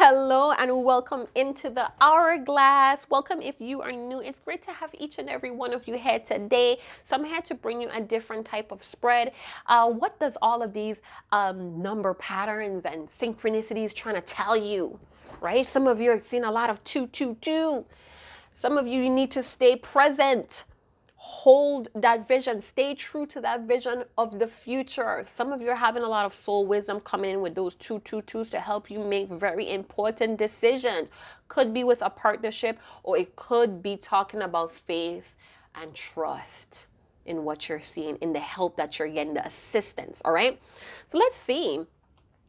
Hello and welcome into the Hourglass. Welcome if you are new. It's great to have each and every one of you here today. So I'm here to bring you a different type of spread. What does all of these number patterns and synchronicities trying to tell you? Right? Some of you are seeing a lot of 222. Some of you need to stay present. Hold that vision. Stay true to that vision of the future. Some of you are having a lot of soul wisdom coming in with those 222s to help you make very important decisions. Could be with a partnership, or it could be talking about faith and trust in what you're seeing, in the help that you're getting, the assistance. All right. So let's see.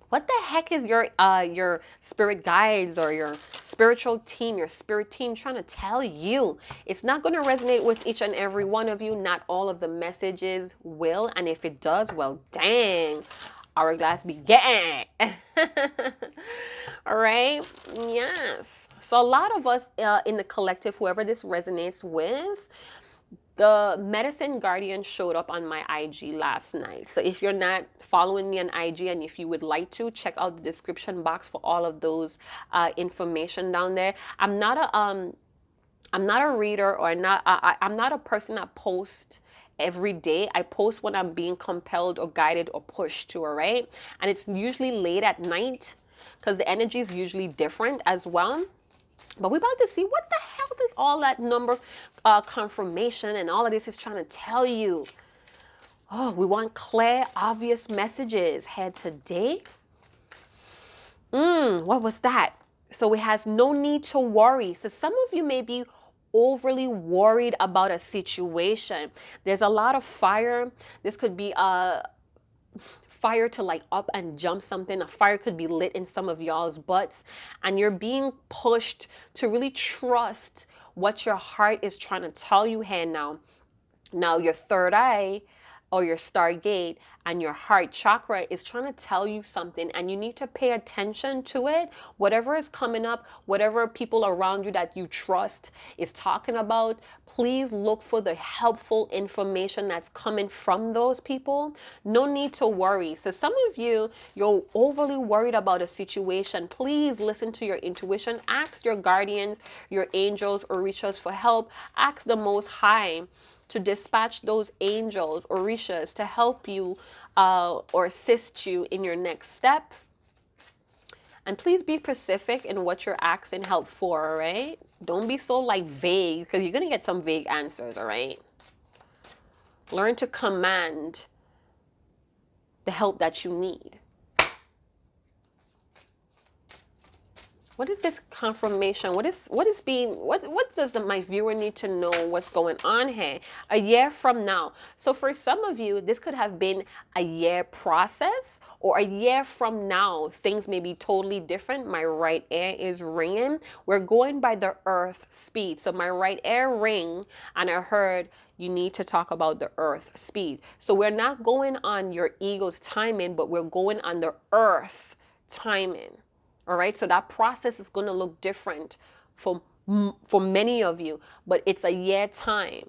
What the heck is your spirit guides or your spiritual team, your spirit team trying to tell you? It's not going to resonate with each and every one of you. Not all of the messages will. And if it does, well, dang, hourglass be getting. All right. Yes. So a lot of us in the collective, whoever this resonates with, the medicine guardian showed up on my IG last night. So if you're not following me on IG, and if you would like to, check out the description box for all of those information down there. I'm not a reader, or I'm not a person that posts every day. I post when I'm being compelled or guided or pushed to, all right? And it's usually late at night because the energy is usually different as well. But we're about to see what the hell does all that number confirmation and all of this is trying to tell you. Oh, we want clear, obvious messages here today. What was that? So it has no need to worry. So some of you may be overly worried about a situation. There's a lot of fire. This could be a fire to light up and jump something. A fire could be lit in some of y'all's butts, and you're being pushed to really trust what your heart is trying to tell you here now. Now your third eye, or your stargate, and your heart chakra is trying to tell you something, and you need to pay attention to it. Whatever is coming up, whatever people around you that you trust is talking about, please look for the helpful information that's coming from those people. No need to worry. So some of you, you're overly worried about a situation. Please listen to your intuition. Ask your guardians, your angels, orishas for help. Ask the Most High to dispatch those angels or orishas to help you or assist you in your next step. And please be specific in what you're asking help for, all right? Don't be so like vague, because you're going to get some vague answers, all right? Learn to command the help that you need. What is this confirmation? What does my viewer need to know what's going on here? A year from now. So for some of you, this could have been a year process, or a year from now, things may be totally different. My right ear is ringing. We're going by the earth speed. So my right ear ring, and I heard you need to talk about the earth speed. So we're not going on your ego's timing, but we're going on the earth timing. All right, so that process is going to look different for many of you, but it's a year time.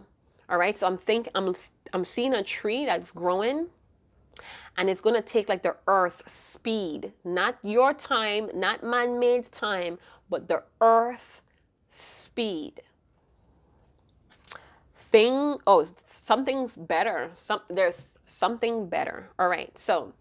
All right, so I'm seeing a tree that's growing, and it's going to take like the earth speed, not your time, not man-made time, but the earth speed. Something's better. There's something better. All right, so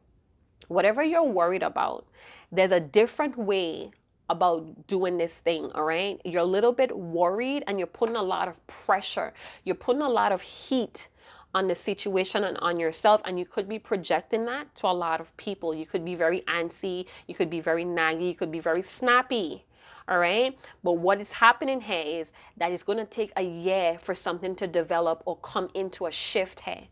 whatever you're worried about, there's a different way about doing this thing, all right? You're a little bit worried, and you're putting a lot of pressure. You're putting a lot of heat on the situation and on yourself, and you could be projecting that to a lot of people. You could be very antsy, you could be very naggy, you could be very snappy, all right? But what is happening here is that it's going to take a year for something to develop or come into a shift here.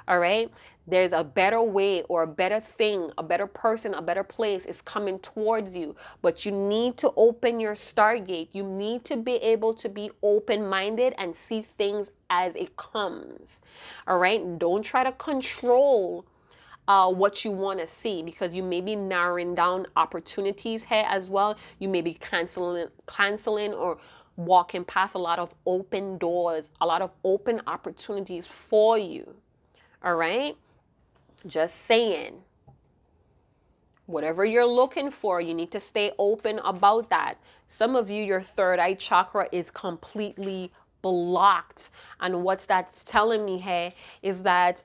All right, there's a better way, or a better thing, a better person, a better place is coming towards you. But you need to open your stargate. You need to be able to be open-minded and see things as it comes. All right, don't try to control what you want to see, because you may be narrowing down opportunities here as well. You may be canceling or walking past a lot of open doors, a lot of open opportunities for you. All right, just saying. Whatever you're looking for, you need to stay open about that. Some of you, your third eye chakra is completely blocked. And what's that's telling me, hey, is that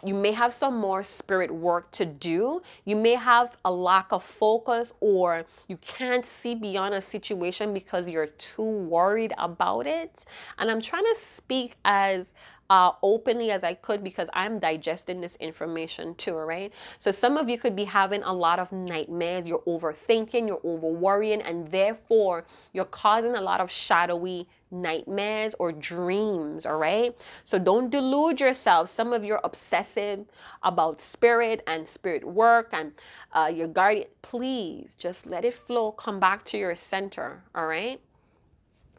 you may have some more spirit work to do. You may have a lack of focus, or you can't see beyond a situation because you're too worried about it. And I'm trying to speak as openly as I could because I'm digesting this information too, right? So some of you could be having a lot of nightmares. You're overthinking, you're over worrying, and therefore you're causing a lot of shadowy nightmares or dreams, all right? So don't delude yourself. Some of you are obsessive about spirit and spirit work and your guardian. Please just let it flow. Come back to your center, all right?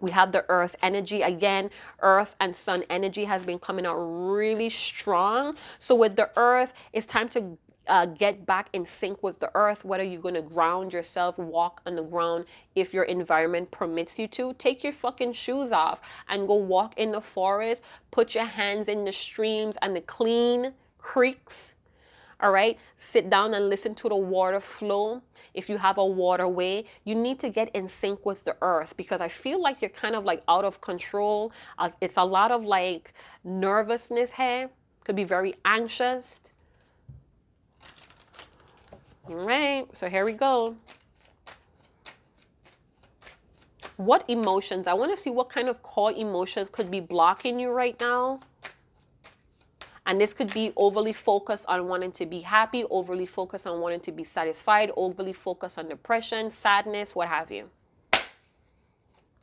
We have the earth energy again. Earth and sun energy has been coming out really strong. So with the earth, it's time to get back in sync with the earth. Whether you're going to ground yourself, walk on the ground if your environment permits you to, take your fucking shoes off and go walk in the forest. Put your hands in the streams and the clean creeks. All right, sit down and listen to the water flow. If you have a waterway, you need to get in sync with the earth, because I feel like you're kind of like out of control. It's a lot of like nervousness here. Could be very anxious. All right, so here we go. What emotions? I want to see what kind of core emotions could be blocking you right now. And this could be overly focused on wanting to be happy, overly focused on wanting to be satisfied, overly focused on depression, sadness, what have you.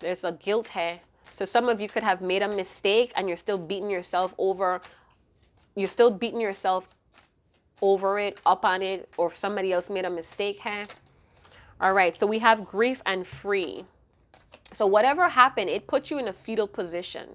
There's a guilt here. So some of you could have made a mistake and you're still beating yourself over. You're still beating yourself over it, up on it, or somebody else made a mistake here. All right, so we have grief and free. So whatever happened, it put you in a fetal position.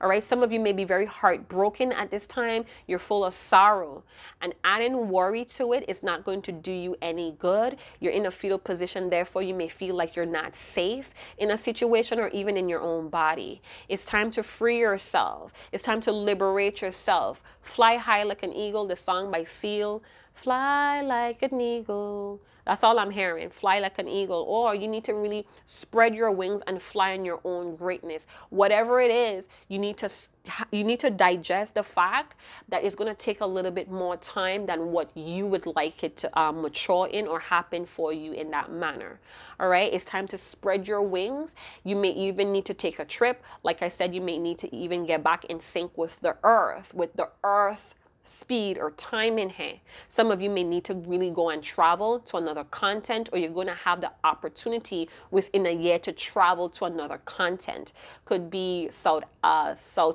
All right, some of you may be very heartbroken at this time. You're full of sorrow, and adding worry to it is not going to do you any good. You're in a fetal position, therefore you may feel like you're not safe in a situation or even in your own body. It's time to free yourself. It's time to liberate yourself. Fly high like an eagle, the song by Seal. Fly like an eagle. That's all I'm hearing. Fly like an eagle. Or you need to really spread your wings and fly in your own greatness. Whatever it is, you need to digest the fact that it's going to take a little bit more time than what you would like it to mature in or happen for you in that manner. All right, it's time to spread your wings. You may even need to take a trip. Like I said, you may need to even get back in sync with the earth speed or time in here. Some of you may need to really go and travel to another continent, or you're going to have the opportunity within a year to travel to another continent. Could be South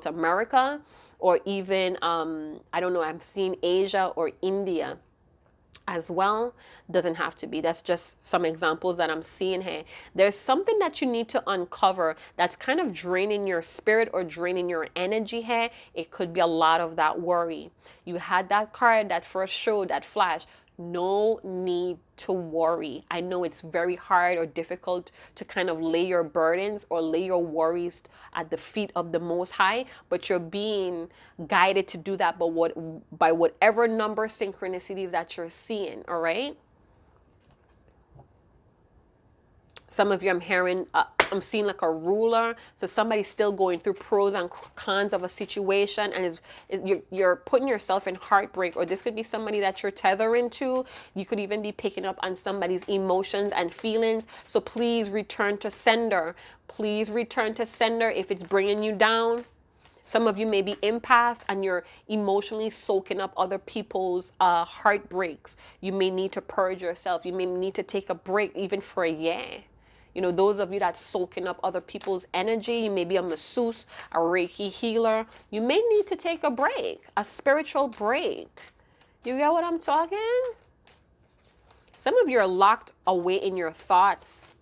America, or even I don't know, I've seen Asia or India as well. Doesn't have to be. That's just some examples that I'm seeing here. There's something that you need to uncover that's kind of draining your spirit or draining your energy here. It could be a lot of that worry. You had that card that first showed that flash. No need to worry. I know it's very hard or difficult to kind of lay your burdens or lay your worries at the feet of the Most High, but you're being guided to do that by whatever number synchronicities that you're seeing, all right? Some of you, I'm hearing, I'm seeing like a ruler. So somebody's still going through pros and cons of a situation, and you're putting yourself in heartbreak. Or this could be somebody that you're tethering to. You could even be picking up on somebody's emotions and feelings. So please return to sender. Please return to sender if it's bringing you down. Some of you may be empath and you're emotionally soaking up other people's heartbreaks. You may need to purge yourself. You may need to take a break even for a year. You know, those of you that's soaking up other people's energy, you may be a masseuse, a Reiki healer. You may need to take a break, a spiritual break. You get what I'm talking? Some of you are locked away in your thoughts.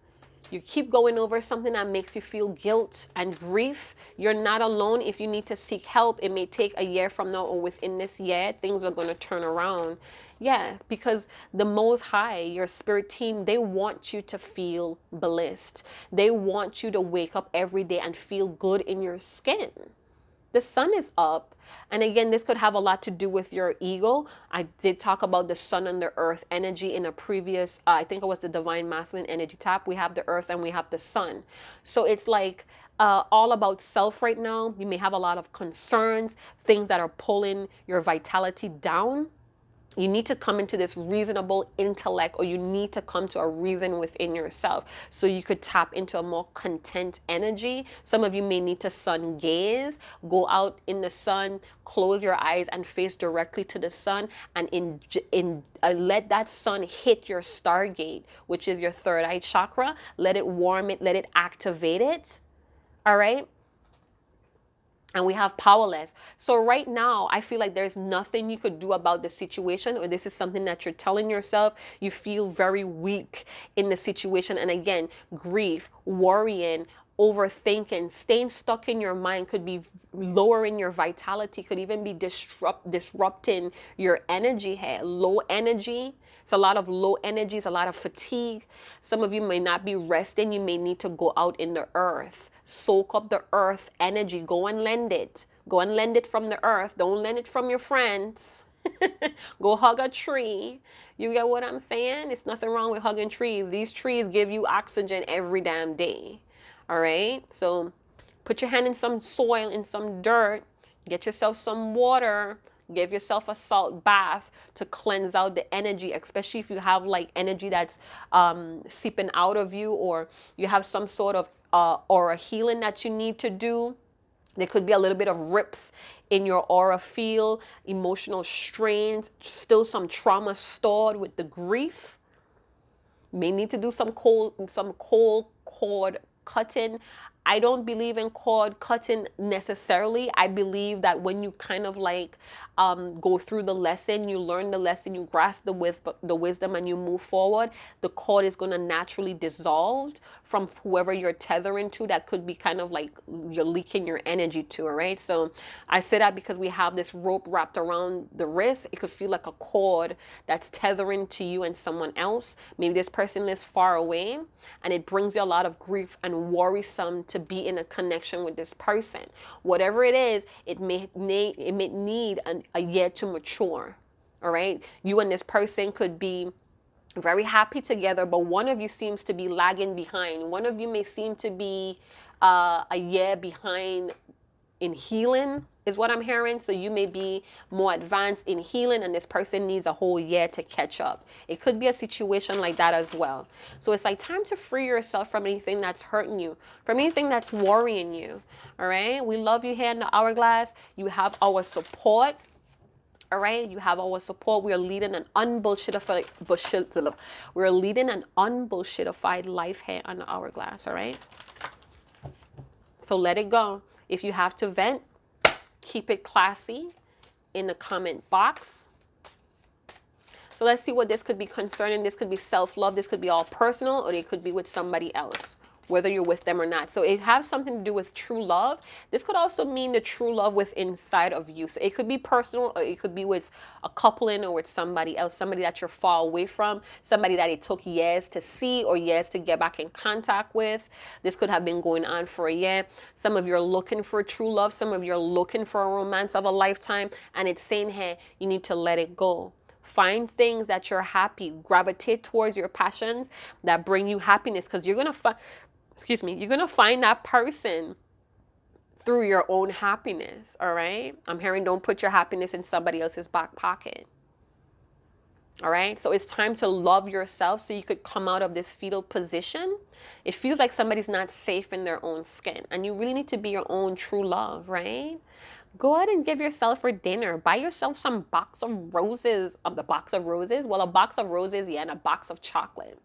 You keep going over something that makes you feel guilt and grief. You're not alone. If you need to seek help, it may take a year from now or within this year, things are going to turn around. Yeah, because the Most High, your spirit team, they want you to feel blessed. They want you to wake up every day and feel good in your skin. the sun is up. And again, this could have a lot to do with your ego. I did talk about the sun and the earth energy in a previous, I think it was the divine masculine energy tap. We have the earth and we have the sun. So it's like all about self right now. You may have a lot of concerns, things that are pulling your vitality down. You need to come into this reasonable intellect, or you need to come to a reason within yourself so you could tap into a more content energy. Some of you may need to sun gaze, go out in the sun, close your eyes and face directly to the sun, and let that sun hit your stargate, which is your third eye chakra. Let it warm it, let it activate it. All right. And we have powerless. So right now, I feel like there's nothing you could do about the situation, or this is something that you're telling yourself. You feel very weak in the situation. And again, grief, worrying, overthinking, staying stuck in your mind could be lowering your vitality, could even be disrupting your energy here. Low energy. It's a lot of low energy. It's a lot of fatigue. Some of you may not be resting. You may need to go out in the earth. Soak up the earth energy. Go and lend it. Go and lend it from the earth. Don't lend it from your friends. Go hug a tree. You get what I'm saying? It's nothing wrong with hugging trees. These trees give you oxygen every damn day. All right? So put your hand in some soil, in some dirt. Get yourself some water. Give yourself a salt bath to cleanse out the energy, especially if you have like energy that's seeping out of you, or you have some sort of aura healing that you need to do. There could be a little bit of rips in your aura field, emotional strains, still some trauma stored with the grief. May need to do some cold cord cutting. I don't believe in cord cutting necessarily. I believe that when you kind of like go through the lesson, you learn the lesson, you grasp the wisdom, and you move forward, the cord is going to naturally dissolve from whoever you're tethering to. That could be kind of like you're leaking your energy to, all right? So I say that because we have this rope wrapped around the wrist. It could feel like a cord that's tethering to you and someone else. Maybe this person lives far away, and it brings you a lot of grief and worrisome to be in a connection with this person. Whatever it is, it may need a year to mature. All right. You and this person could be very happy together, but one of you seems to be lagging behind. One of you may seem to be a year behind in healing, is what I'm hearing. So you may be more advanced in healing, and this person needs a whole year to catch up. It could be a situation like that as well. So it's like time to free yourself from anything that's hurting you, from anything that's worrying you. All right. We love you here in the Hourglass. You have our support. All right, you have our support. We are leading an unbullshitified life here on the Hourglass. All right. So let it go. If you have to vent, keep it classy in the comment box. So let's see what this could be concerning. This could be self-love. This could be all personal, or it could be with somebody else, whether you're with them or not. So it has something to do with true love. This could also mean the true love within inside of you. So it could be personal, or it could be with a coupling, or with somebody else, somebody that you're far away from, somebody that it took years to see or years to get back in contact with. This could have been going on for a year. Some of you are looking for true love. Some of you are looking for a romance of a lifetime. And it's saying here, you need to let it go. Find things that you're happy. Gravitate towards your passions that bring you happiness, because you're going to find... you're going to find that person through your own happiness, all right? I'm hearing don't put your happiness in somebody else's back pocket, all right? So it's time to love yourself so you could come out of this fetal position. It feels like somebody's not safe in their own skin, and you really need to be your own true love, right? Go ahead and give yourself for dinner. Buy yourself some box of roses. Well, a box of roses, yeah, and a box of chocolate.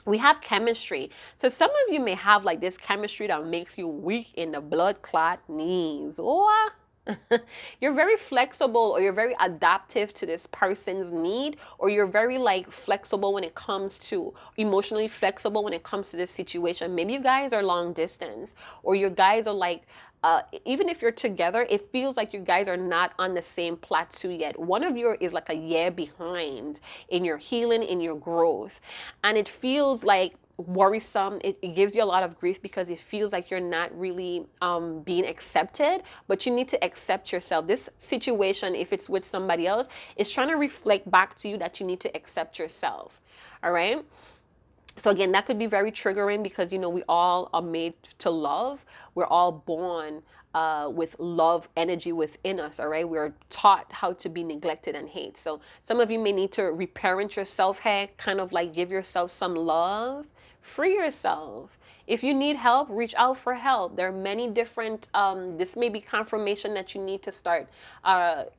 We have chemistry. So some of you may have like this chemistry that makes you weak in the blood clot knees. Or you're very flexible, or you're very adaptive to this person's need, or you're very like flexible when it comes to emotionally flexible when it comes to this situation. Maybe you guys are long distance, or you guys are like even if you're together, it feels like you guys are not on the same plateau yet. One of you is like a year behind in your healing, in your growth. And it feels like worrisome. It gives you a lot of grief because it feels like you're not really being accepted, but you need to accept yourself. This situation, if it's with somebody else, is trying to reflect back to you that you need to accept yourself. All right. So again, that could be very triggering because, you know, we all are made to love. We're all born with love energy within us, all right? We're taught how to be neglected and hate. So some of you may need to reparent yourself here, kind of like give yourself some love, free yourself. If you need help, reach out for help. There are many different, this may be confirmation that you need to start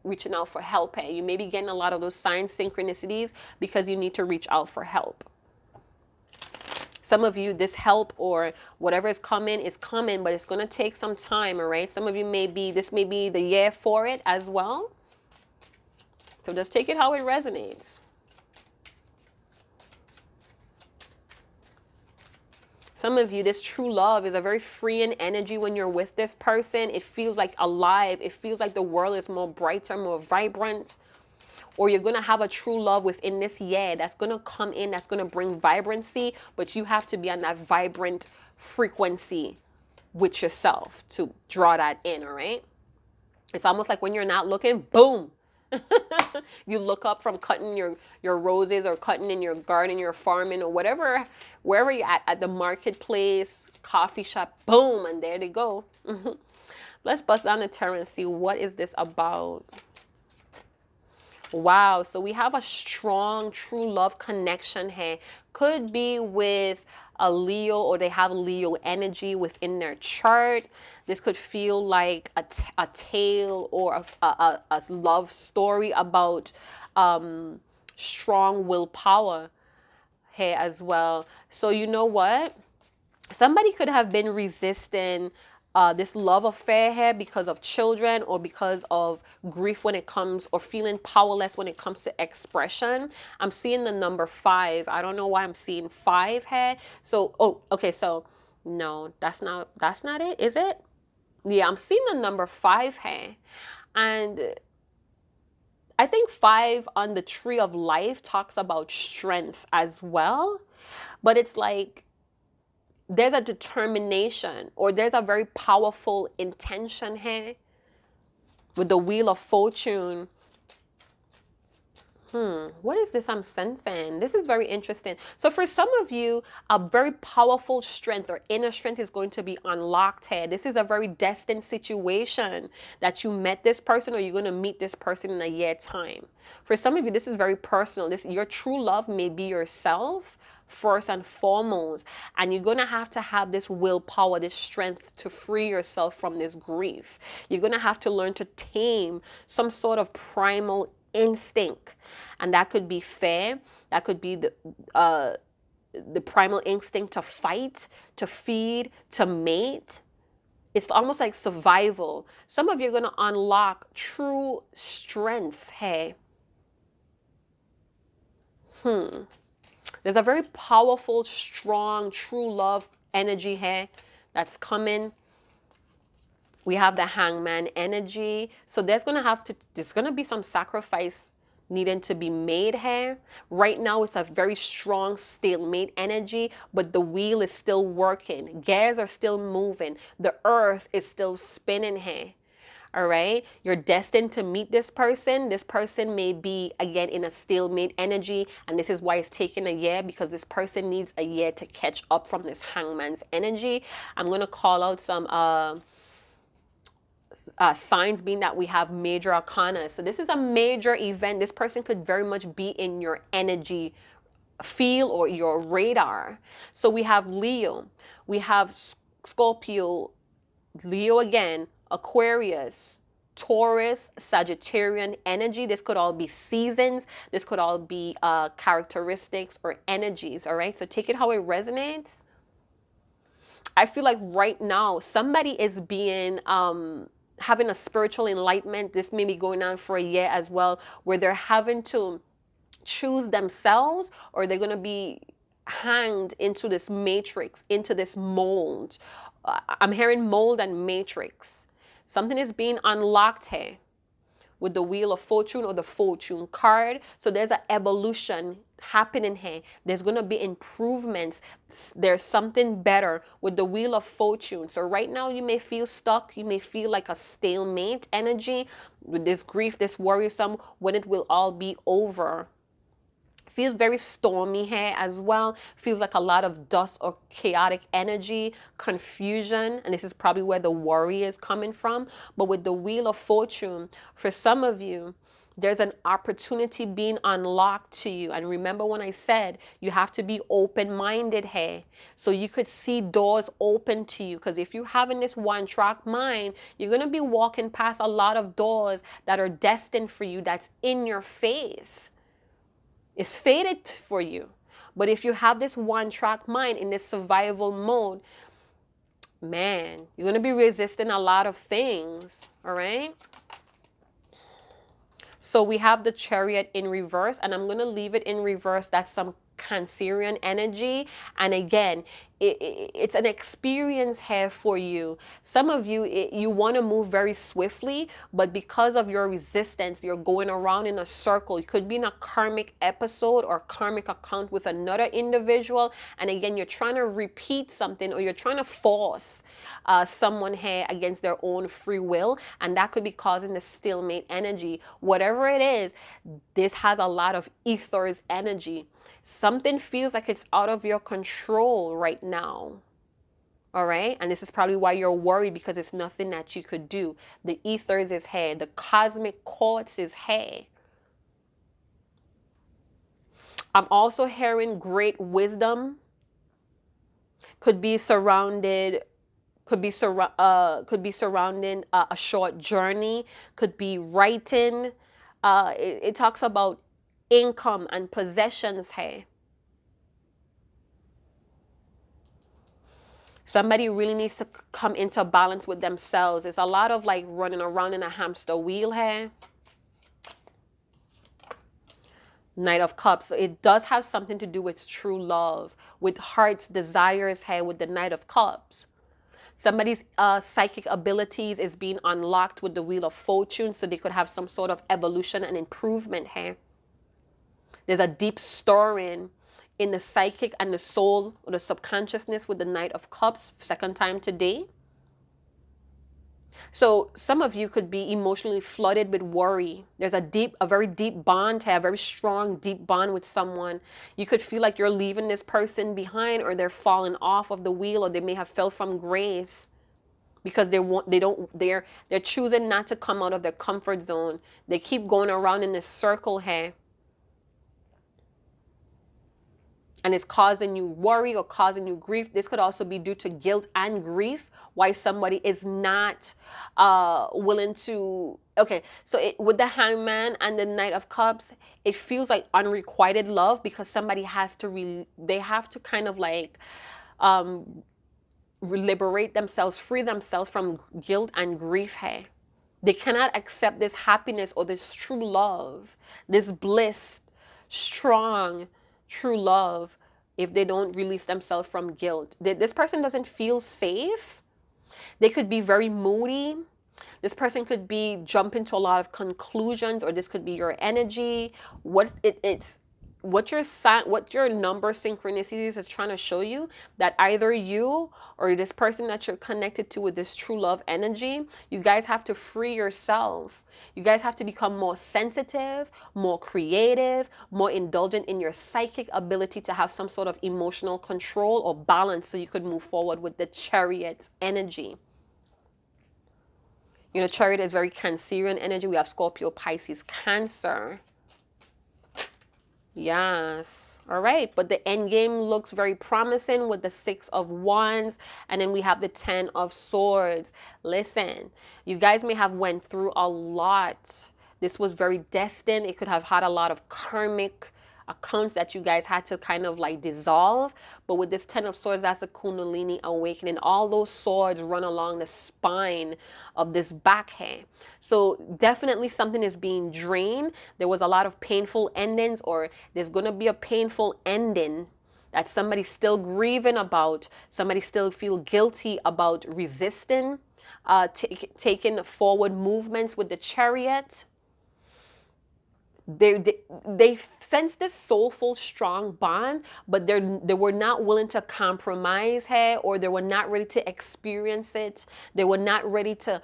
reaching out for help here. You may be getting a lot of those signs, synchronicities, because you need to reach out for help. Some of you, this help or whatever is coming, but it's going to take some time, all right? Some of you this may be the year for it as well. So just take it how it resonates. Some of you, this true love is a very freeing energy when you're with this person. It feels like alive. It feels like the world is more brighter, more vibrant. Or you're going to have a true love within this year that's going to come in, that's going to bring vibrancy, but you have to be on that vibrant frequency with yourself to draw that in, all right? It's almost like when you're not looking, boom. You look up from cutting your roses or cutting in your garden, your farming or whatever, wherever you're at the marketplace, coffee shop, boom, and there they go. Let's bust down the tarot and see what is this about. Wow, so we have a strong true love connection here. Could be with a Leo, or they have Leo energy within their chart. This could feel like a tale or a love story about strong willpower here as well. So you know what? Somebody could have been resisting this love affair here because of children or because of grief when it comes, or feeling powerless when it comes to expression. I'm seeing the number 5. I don't know why I'm seeing 5 here. So, oh, okay. So no, that's not it. Is it? Yeah, I'm seeing the number 5 here. And I think 5 on the tree of life talks about strength as well. But it's like, there's a determination, or there's a very powerful intention here with the Wheel of Fortune. What is this I'm sensing? This is very interesting. So for some of you, a very powerful strength or inner strength is going to be unlocked here. This is a very destined situation that you met this person, or you're going to meet this person in a year time. For some of you, this is very personal. Your true love may be yourself first and foremost, and you're going to have this willpower, this strength to free yourself from this grief. You're going to have to learn to tame some sort of primal instinct, and that could be fear, that could be the primal instinct to fight, to feed, to mate. It's almost like survival. Some of you are going to unlock true strength. Hey, there's a very powerful, strong, true love energy here that's coming. We have the Hangman energy. So there's going to be some sacrifice needing to be made here. Right now, it's a very strong stalemate energy, but the wheel is still working. Gears are still moving. The earth is still spinning here. All right, you're destined to meet this person. This person may be, again, in a stalemate energy, and this is why it's taking a year, because this person needs a year to catch up from this Hangman's energy. I'm going to call out some signs, being that we have major arcana. So this is a major event. This person could very much be in your energy field or your radar. So we have Leo, we have Scorpio, Leo again, Aquarius, Taurus, Sagittarian energy. This could all be seasons. This could all be characteristics or energies. All right. So take it how it resonates. I feel like right now somebody is being having a spiritual enlightenment. This may be going on for a year as well, where they're having to choose themselves, or they're going to be hanged into this matrix, into this mold. I'm hearing mold and matrix. Something is being unlocked here. with the Wheel of Fortune or the Fortune card. So there's an evolution happening here. There's going to be improvements. There's something better with the Wheel of Fortune. So right now you may feel stuck. You may feel like a stalemate energy with this grief, this worrisome, when it will all be over. Feels very stormy here as well. Feels like a lot of dust or chaotic energy, confusion, and this is probably where the worry is coming from. But with the Wheel of Fortune, for some of you, there's an opportunity being unlocked to you. And remember when I said you have to be open-minded here, so you could see doors open to you. Because if you're having this one-track mind, you're going to be walking past a lot of doors that are destined for you, that's in your faith. It's fated for you. But if you have this one-track mind in this survival mode, man, you're going to be resisting a lot of things, all right? So we have the Chariot in reverse, and I'm going to leave it in reverse. That's some Cancerian energy. And again, it's an experience here for you. Some of you, you want to move very swiftly, but because of your resistance, you're going around in a circle. You could be in a karmic episode or karmic account with another individual. And again, you're trying to repeat something, or you're trying to force someone here against their own free will. And that could be causing the stalemate energy. Whatever it is, this has a lot of ethers energy. Something feels like it's out of your control right now. All right. And this is probably why you're worried, because it's nothing that you could do. The ethers is here. The cosmic courts is here. I'm also hearing great wisdom. Could be surrounding a short journey. Could be writing. It talks about income and possessions here. Somebody really needs to come into balance with themselves. It's a lot of like running around in a hamster wheel here. Knight of Cups. So it does have something to do with true love, with heart's desires here with the Knight of Cups. Somebody's psychic abilities is being unlocked with the Wheel of Fortune, so they could have some sort of evolution and improvement here. There's a deep stirring in the psychic and the soul or the subconsciousness with the Knight of Cups, second time today. So some of you could be emotionally flooded with worry. There's a very deep bond here, a very strong, deep bond with someone. You could feel like you're leaving this person behind, or they're falling off of the wheel, or they may have fell from grace because they're choosing not to come out of their comfort zone. They keep going around in this circle here. And it's causing you worry or causing you grief. This could also be due to guilt and grief, why somebody is not willing to... Okay, so with the Hangman and the Knight of Cups, it feels like unrequited love, because somebody has to... They have to kind of like liberate themselves, free themselves from guilt and grief here. They cannot accept this happiness or this true love, this bliss, strong, true love, if they don't release themselves from guilt. This person doesn't feel safe. They could be very moody. This person could be jumping to a lot of conclusions, or this could be your energy. What your number synchronicities is trying to show you, that either you or this person that you're connected to with this true love energy, you guys have to free yourself. You guys have to become more sensitive, more creative, more indulgent in your psychic ability to have some sort of emotional control or balance, so you could move forward with the Chariot energy. You know, Chariot is very Cancerian energy. We have Scorpio, Pisces, Cancer. Yes. All right. But the end game looks very promising with the 6 of Wands. And then we have the 10 of Swords. Listen, you guys may have went through a lot. This was very destined. It could have had a lot of karmic accounts that you guys had to kind of like dissolve. But with this 10 of Swords, that's the Kundalini awakening. All those swords run along the spine of this back hair. So definitely something is being drained. There was a lot of painful endings, or there's going to be a painful ending that somebody's still grieving about. Somebody still feel guilty about resisting, taking forward movements with the Chariot. They sense this soulful strong bond, but they were not willing to compromise here, or they were not ready to experience it. They were not ready to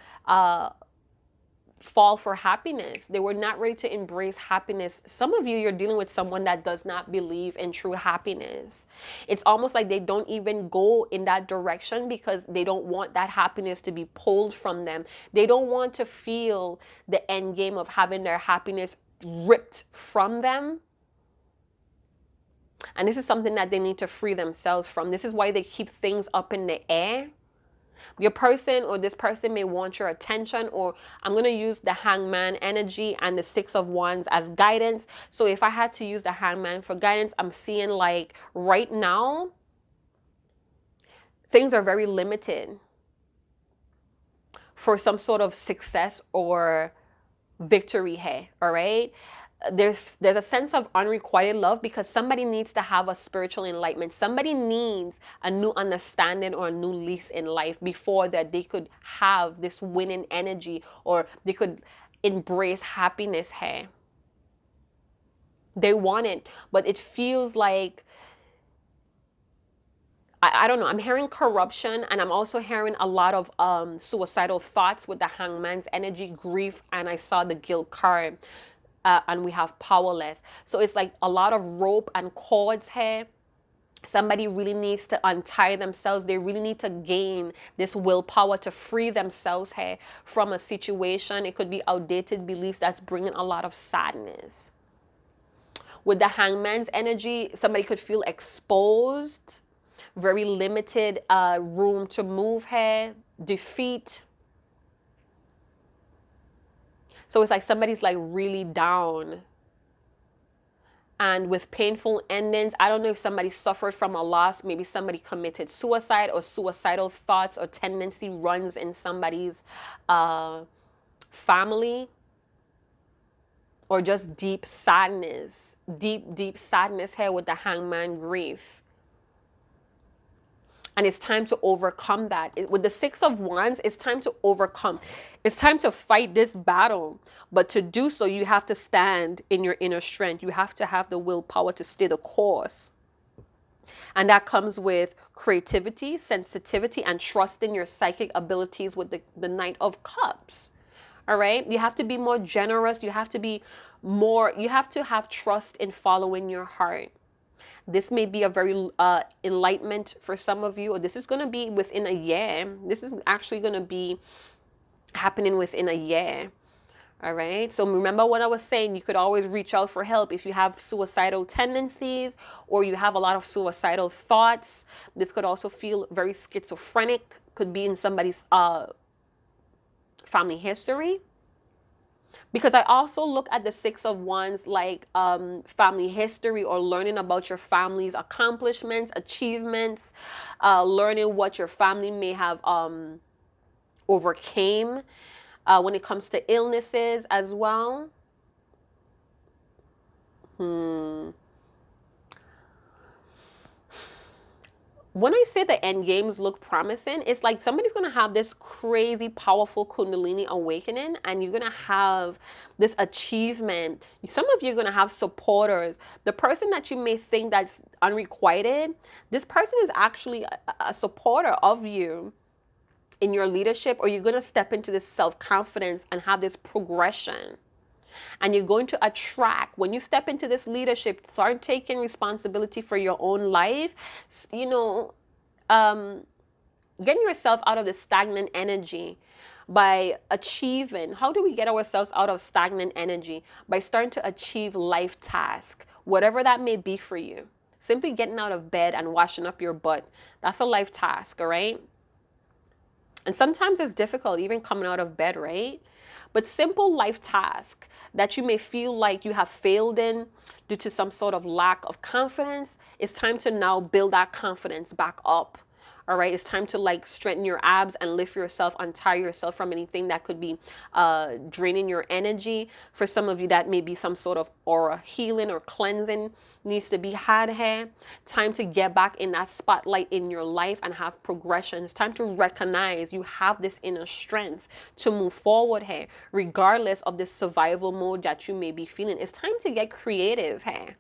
fall for happiness. They were not ready to embrace happiness. Some of you, you're dealing with someone that does not believe in true happiness. It's almost like they don't even go in that direction because they don't want that happiness to be pulled from them. They don't want to feel the end game of having their happiness ripped from them. And this is something that they need to free themselves from. This is why they keep things up in the air. Your person or this person may want your attention, or I'm going to use the hangman energy and the 6 of wands as guidance. So if I had to use the hangman for guidance, I'm seeing like right now, things are very limited for some sort of success or victory here, all right? There's a sense of unrequited love because somebody needs to have a spiritual enlightenment. Somebody needs a new understanding or a new lease in life before that they could have this winning energy, or they could embrace happiness here. They want it, but it feels like, I don't know, I'm hearing corruption, and I'm also hearing a lot of suicidal thoughts with the hangman's energy, grief, and I saw the guilt card. And we have powerless. So it's like a lot of rope and cords here. Somebody really needs to untie themselves. They really need to gain this willpower to free themselves here from a situation. It could be outdated beliefs that's bringing a lot of sadness. With the hangman's energy, somebody could feel exposed, very limited room to move here, defeat. So it's like somebody's like really down and with painful endings. I don't know if somebody suffered from a loss. Maybe somebody committed suicide, or suicidal thoughts or tendency runs in somebody's family, or just deep sadness, deep sadness here with the hangman, grief. And it's time to overcome that. With the 6 of wands, it's time to overcome. It's time to fight this battle. But to do so, you have to stand in your inner strength. You have to have the willpower to stay the course. And that comes with creativity, sensitivity, and trust in your psychic abilities with the Knight of Cups. All right? You have to be more generous. You have to have trust in following your heart. This may be a very enlightenment for some of you, or this is going to be within a year. This is actually going to be happening within a year. All right. So remember what I was saying, you could always reach out for help if you have suicidal tendencies or you have a lot of suicidal thoughts. This could also feel very schizophrenic, could be in somebody's family history. Because I also look at the 6 of wands like family history, or learning about your family's accomplishments, achievements, learning what your family may have overcame when it comes to illnesses as well. When I say the end games look promising, it's like somebody's going to have this crazy, powerful Kundalini awakening, and you're going to have this achievement. Some of you are going to have supporters. The person that you may think that's unrequited, this person is actually a supporter of you in your leadership, or you're going to step into this self-confidence and have this progression. And you're going to attract, when you step into this leadership, start taking responsibility for your own life, getting yourself out of the stagnant energy by achieving. How do we get ourselves out of stagnant energy? By starting to achieve life tasks, whatever that may be for you. Simply getting out of bed and washing up your butt. That's a life task, all right? And sometimes it's difficult even coming out of bed, right? But simple life tasks that you may feel like you have failed in due to some sort of lack of confidence, it's time to now build that confidence back up. All right, it's time to like strengthen your abs and lift yourself, untie yourself from anything that could be draining your energy. For some of you, that may be some sort of aura healing or cleansing needs to be had here. Time to get back in that spotlight in your life and have progression. It's time to recognize you have this inner strength to move forward here, regardless of the survival mode that you may be feeling. It's time to get creative here.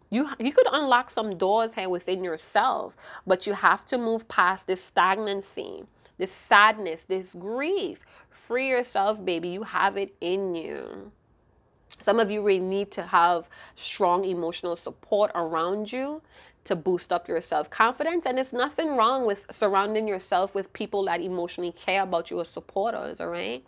You could unlock some doors here within yourself, but you have to move past this stagnancy, this sadness, this grief. Free yourself, baby. You have it in you. Some of you really need to have strong emotional support around you to boost up your self-confidence. And there's nothing wrong with surrounding yourself with people that emotionally care about you or supporters, all right?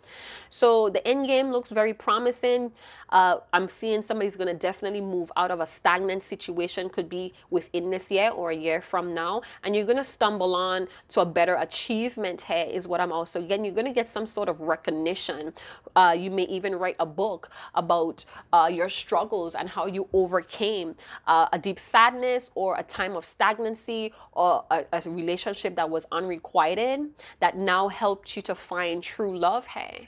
So the end game looks very promising. I'm seeing somebody's going to definitely move out of a stagnant situation, could be within this year or a year from now. And you're going to stumble on to a better achievement here is what I'm also getting. You're going to get some sort of recognition. You may even write a book about your struggles and how you overcame a deep sadness or a time of stagnancy or a relationship that was unrequited that now helped you to find true love here.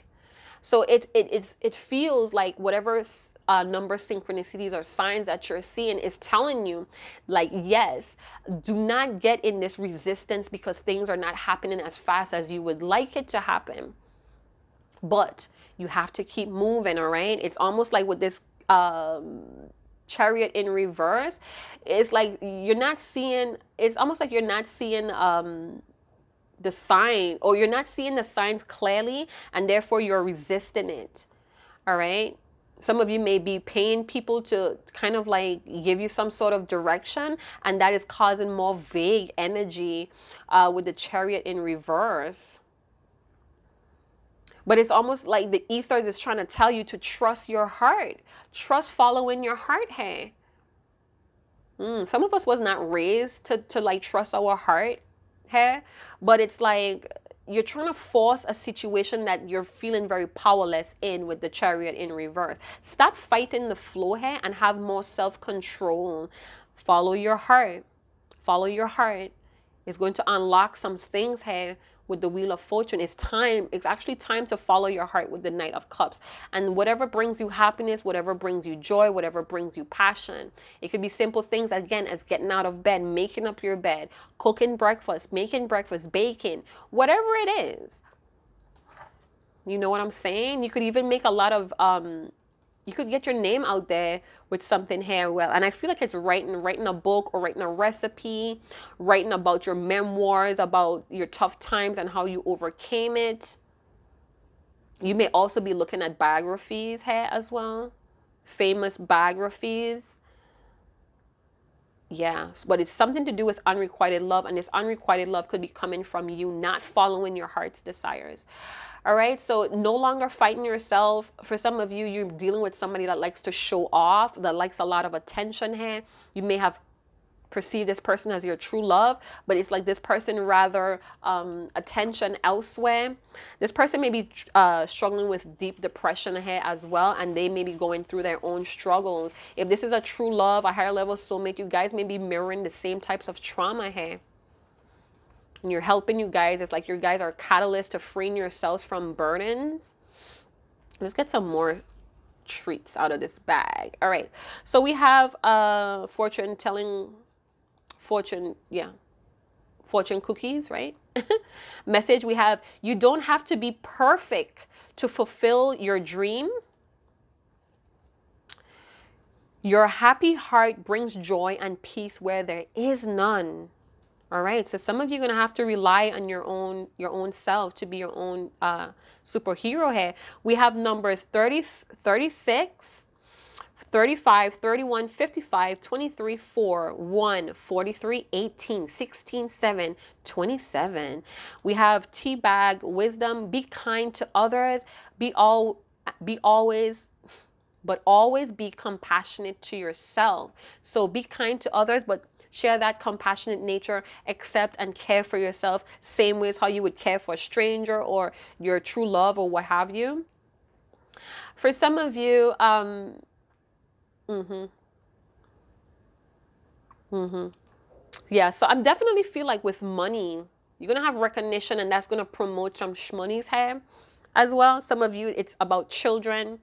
So it feels like whatever number synchronicities or signs that you're seeing is telling you, like, yes, do not get in this resistance because things are not happening as fast as you would like it to happen. But you have to keep moving, all right? It's almost like with this chariot in reverse. It's like you're not seeing, it's almost like you're not seeing the sign, or you're not seeing the signs clearly, and therefore you're resisting it. All right, some of you may be paying people to kind of like give you some sort of direction, and that is causing more vague energy with the chariot in reverse. But it's almost like the ethers is trying to tell you to trust your heart, trust following your heart. Hey, some of us was not raised to like trust our heart. Hey, but it's like you're trying to force a situation that you're feeling very powerless in with the chariot in reverse. Stop fighting the flow here and have more self-control. Follow your heart. Follow your heart. It's going to unlock some things here with the Wheel of Fortune. It's time. It's actually time to follow your heart with the Knight of Cups. And whatever brings you happiness, whatever brings you joy, whatever brings you passion. It could be simple things, again, as getting out of bed, making up your bed, cooking breakfast, making breakfast, baking, whatever it is. You know what I'm saying? You could even make a lot of you could get your name out there with something here. Well, and I feel like it's writing a book or writing a recipe, writing about your memoirs, about your tough times and how you overcame it. You may also be looking at biographies here as well, famous biographies. Yeah, but it's something to do with unrequited love, and this unrequited love could be coming from you not following your heart's desires. All right, so no longer fighting yourself. For some of you, you're dealing with somebody that likes to show off, that likes a lot of attention here. You may have perceived this person as your true love, but it's like this person rather attention elsewhere. This person may be struggling with deep depression here as well, and they may be going through their own struggles. If this is a true love, a higher level soulmate, you guys may be mirroring the same types of trauma here. And you're helping you guys. It's like you guys are catalysts to freeing yourselves from burdens. Let's get some more treats out of this bag. All right, so we have fortune cookies, right? Message, we have, you don't have to be perfect to fulfill your dream. Your happy heart brings joy and peace where there is none. All right, so some of you are going to have to rely on your own self to be your own superhero here. We have numbers 30, 36, 35, 31, 55, 23, 4, 1, 43, 18, 16, 7, 27. We have teabag, wisdom, be kind to others, but always be compassionate to yourself. So be kind to others, but share that compassionate nature, accept and care for yourself, same way as how you would care for a stranger or your true love or what have you. For some of you, Yeah, so I'm definitely feel like with money, you're gonna have recognition, and that's gonna promote some shmoney's here as well. Some of you, it's about children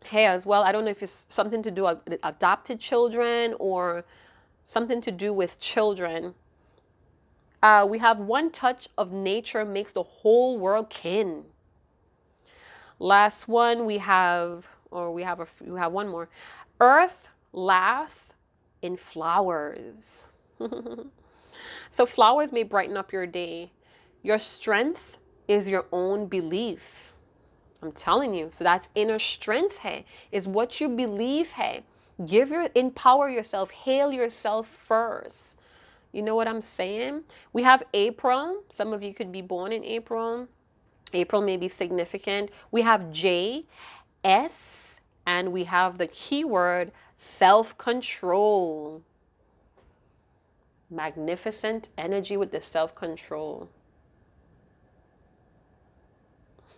here as well. I don't know if it's something to do with adopted children or something to do with children. We have one touch of nature makes the whole world kin. Last one we have, or we have one more. Earth laugh in flowers. So flowers may brighten up your day. Your strength is your own belief. I'm telling you. So that's inner strength, hey, is what you believe, hey. Empower yourself, hail yourself first. You know what I'm saying? We have April. Some of you could be born in April. April may be significant. We have J, S, and we have the keyword self-control. Magnificent energy with the self-control.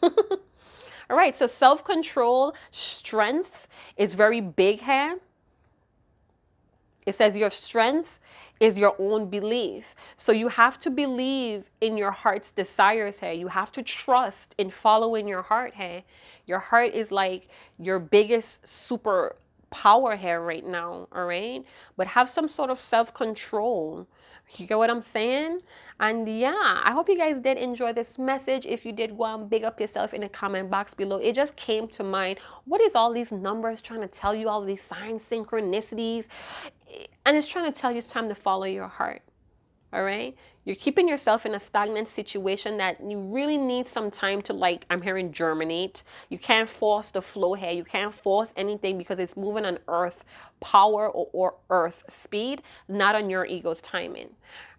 All right, so self-control, strength is very big here. It says your strength is your own belief. So you have to believe in your heart's desires here. You have to trust in following your heart here. Your heart is like your biggest super power here right now, all right? But have some sort of self-control. You get what I'm saying? And yeah, I hope you guys did enjoy this message. If you did, go and big up yourself in the comment box below. It just came to mind. What is all these numbers trying to tell you? All these signs, synchronicities? And it's trying to tell you it's time to follow your heart. All right, you're keeping yourself in a stagnant situation that you really need some time to, like, I'm hearing, germinate. You can't force the flow here. You can't force anything because it's moving on earth power or earth speed, not on your ego's timing.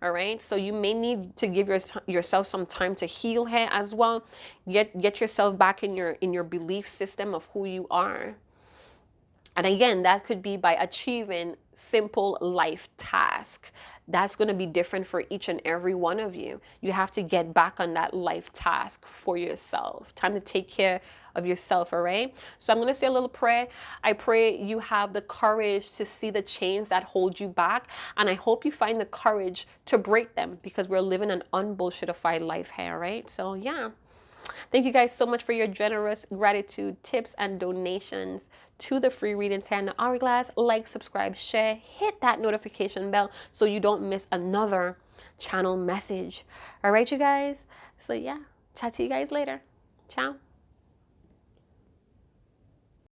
All right, so you may need to give yourself some time to heal here as well. Get yourself back in your belief system of who you are. And again, that could be by achieving simple life tasks. That's going to be different for each and every one of you. You have to get back on that life task for yourself. Time to take care of yourself, all right? So I'm going to say a little prayer. I pray you have the courage to see the chains that hold you back. And I hope you find the courage to break them, because we're living an unbullshitified life here, right? So yeah. Thank you guys so much for your generous gratitude, tips, and donations to the free readings here in the Hourglass. Like, subscribe, share, hit that notification bell so you don't miss another channel message. All right, you guys? So yeah, chat to you guys later. Ciao.